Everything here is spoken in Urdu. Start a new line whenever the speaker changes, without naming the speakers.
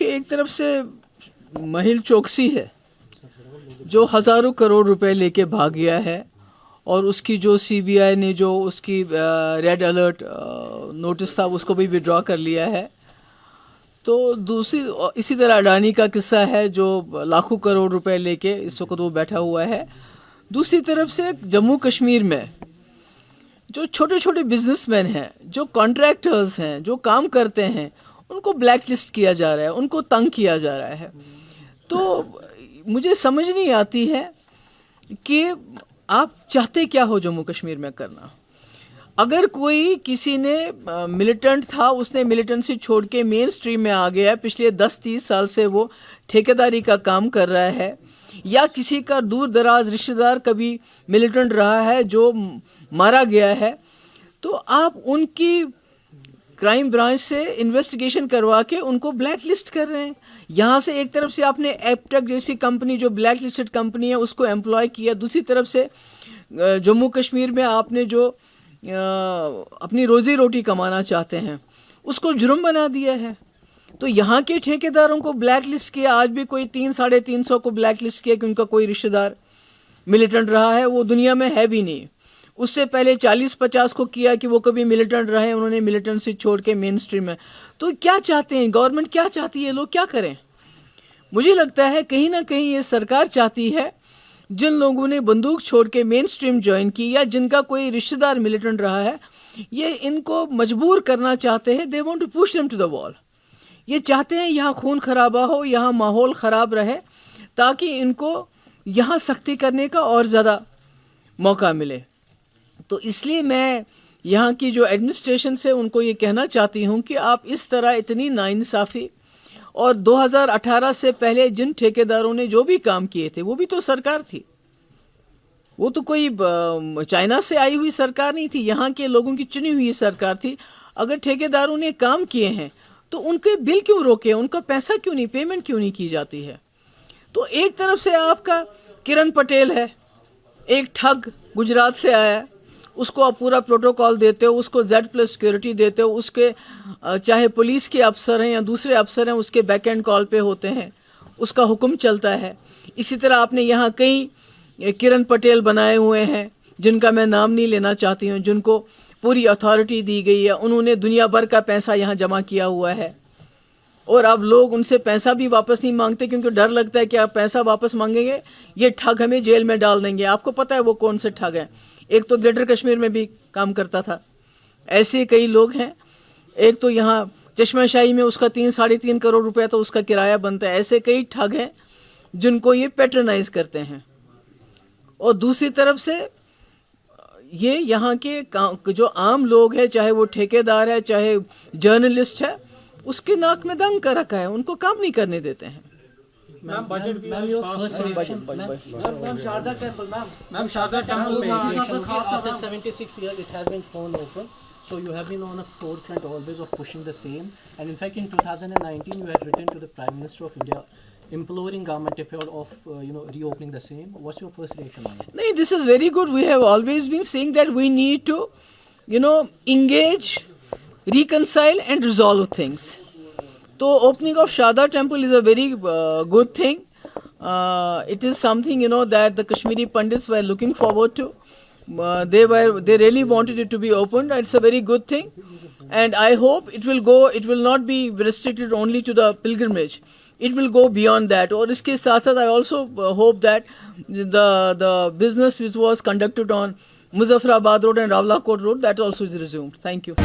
دیکھیں ایک طرف سے مہیل چوکسی ہے جو ہزاروں کروڑ روپے لے کے بھاگ گیا ہے اور اس کی جو سی بی آئی نے جو اس کی ریڈ الرٹ نوٹس تھا اس کو بھی وڈرا کر لیا ہے. تو دوسری اسی طرح اڈانی کا قصہ ہے جو لاکھوں کروڑ روپے لے کے اس وقت وہ بیٹھا ہوا ہے. دوسری طرف سے جموں کشمیر میں جو چھوٹے چھوٹے بزنس مین ہیں, جو کانٹریکٹرز ہیں, جو کام کرتے ہیں, ان کو بلیک لسٹ کیا جا رہا ہے, ان کو تنگ کیا جا رہا ہے. تو مجھے سمجھ نہیں آتی ہے کہ آپ چاہتے کیا ہو جموں کشمیر میں کرنا. اگر کوئی کسی نے ملیٹنٹ تھا, اس نے ملیٹنسی چھوڑ کے مین سٹریم میں آ گیا, پچھلے 10-30 سال سے وہ ٹھیکیداری کا کام کر رہا ہے, یا کسی کا دور دراز رشتہ دار کبھی ملیٹنٹ رہا ہے جو مارا گیا ہے, تو آپ ان کی کرائم برانچ سے انویسٹیگیشن کروا کے ان کو بلیک لسٹ کر رہے ہیں. یہاں سے ایک طرف سے آپ نے ایپٹیک جیسی کمپنی جو بلیک لسٹڈ کمپنی ہے اس کو ایمپلائی کیا, دوسری طرف سے جموں کشمیر میں آپ نے جو اپنی روزی روٹی کمانا چاہتے ہیں اس کو جرم بنا دیا ہے. تو یہاں کے ٹھیکیداروں کو بلیک لسٹ کیا, آج بھی کوئی 300-350 کو بلیک لسٹ کیا کہ ان کا کوئی رشتہ دار ملیٹنٹ رہا ہے, وہ دنیا میں ہے بھی نہیں. اس سے پہلے 40-50 کو کیا کہ وہ کبھی ملیٹنٹ رہے, انہوں نے ملیٹنٹ سے چھوڑ کے مین سٹریم میں. تو کیا چاہتے ہیں گورنمنٹ, کیا چاہتی ہے, لوگ کیا کریں؟ مجھے لگتا ہے کہیں نہ کہیں یہ سرکار چاہتی ہے جن لوگوں نے بندوق چھوڑ کے مین سٹریم جوائن کی یا جن کا کوئی رشتہ دار ملیٹنٹ رہا ہے, یہ ان کو مجبور کرنا چاہتے ہیں. They want to push them to the wall. یہ چاہتے ہیں یہاں خون خرابہ ہو, یہاں ماحول خراب رہے, تاکہ ان کو یہاں سختی کرنے کا اور زیادہ موقع ملے. تو اس لیے میں یہاں کی جو ایڈمنسٹریشن سے ان کو یہ کہنا چاہتی ہوں کہ آپ اس طرح اتنی ناانصافی, اور 2018 سے پہلے جن ٹھیکیداروں نے جو بھی کام کیے تھے وہ بھی تو سرکار تھی, وہ تو کوئی چائنا سے آئی ہوئی سرکار نہیں تھی, یہاں کے لوگوں کی چنی ہوئی سرکار تھی. اگر ٹھیکیداروں نے کام کیے ہیں تو ان کے بل کیوں روکے, ان کا پیسہ کیوں نہیں, پیمنٹ کیوں نہیں کی جاتی ہے؟ تو ایک طرف سے آپ کا کرن پٹیل ہے, ایک ٹھگ گجرات سے آیا, اس کو آپ پورا پروٹوکال دیتے ہو, اس کو Z+ سیکورٹی دیتے ہو, اس کے چاہے پولیس کے افسر ہیں یا دوسرے افسر ہیں اس کے بیک اینڈ کال پہ ہوتے ہیں, اس کا حکم چلتا ہے. اسی طرح آپ نے یہاں کئی کرن پٹیل بنائے ہوئے ہیں جن کا میں نام نہیں لینا چاہتی ہوں, جن کو پوری اتھارٹی دی گئی ہے, انہوں نے دنیا بھر کا پیسہ یہاں جمع کیا ہوا ہے, اور اب لوگ ان سے پیسہ بھی واپس نہیں مانگتے کیونکہ ڈر لگتا ہے کہ آپ پیسہ واپس مانگیں گے یہ ٹھگ ہمیں جیل میں ڈال دیں گے. آپ کو پتہ ہے وہ کون سے ٹھگ ہیں, ایک تو گریٹر کشمیر میں بھی کام کرتا تھا, ایسے کئی لوگ ہیں. ایک تو یہاں چشمہ شاہی میں اس کا 3-3.5 کروڑ روپے تو اس کا کرایہ بنتا ہے. ایسے کئی ٹھگ ہیں جن کو یہ پیٹرنائز کرتے ہیں. اور دوسری طرف سے یہ یہاں کے جو عام لوگ ہیں, چاہے وہ ٹھیکیدار ہے چاہے جرنلسٹ ہے, اس کے ناک میں دنگ کر رکھا ہے, ان کو کام نہیں کرنے دیتے ہیں.
Ma'am, your first reaction. Ma'am, Sharda Temple, ma'am, Sharda Temple after 76 years it has been thrown open. So you have been on a forefront always of pushing the same. And in fact, in 2019 you had written to the Prime Minister of India imploring government of reopening the same. What's your first reaction on it?
No, this is very good. We have always been saying that we need to, engage, reconcile and resolve things. So opening of Sharda Temple is a very good thing. It is something that the Kashmiri Pandits were looking forward to. They really wanted it to be opened. It's a very good thing, and I hope it will not be restricted only to the pilgrimage. It will go beyond that. اور اس کے ساتھ ساتھ I also hope that the business which was conducted on Muzaffarabad Road and Rawalakot Road, that also is resumed. Thank you.